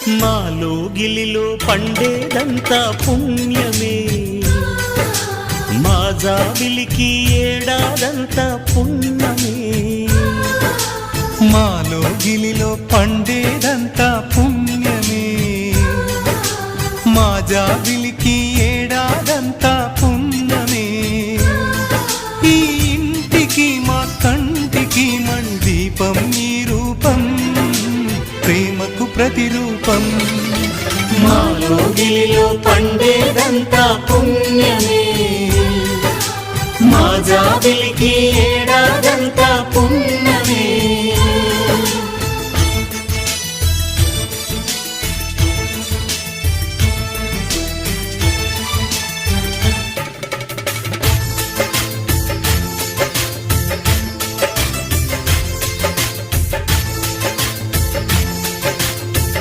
మాలో గిలిలో పండేదంతా పుణ్యమే, మా జాబిలికి ఏడాదంతా పుణ్యమే. మాలో గిలిలో పండేదంతా పుణ్యమే, మా జాబిలికి ఏడాదంతా పుణ్యమే. ఈ ఇంటికి మా కంటికి మందీపం ఈ రూపం, ప్రేమకు ప్రతిరూపం. మాలో గిలిలో పండేదంతా పుణ్యమే, మా జాబిలికి ఏడాదంతా పుణ్యమే.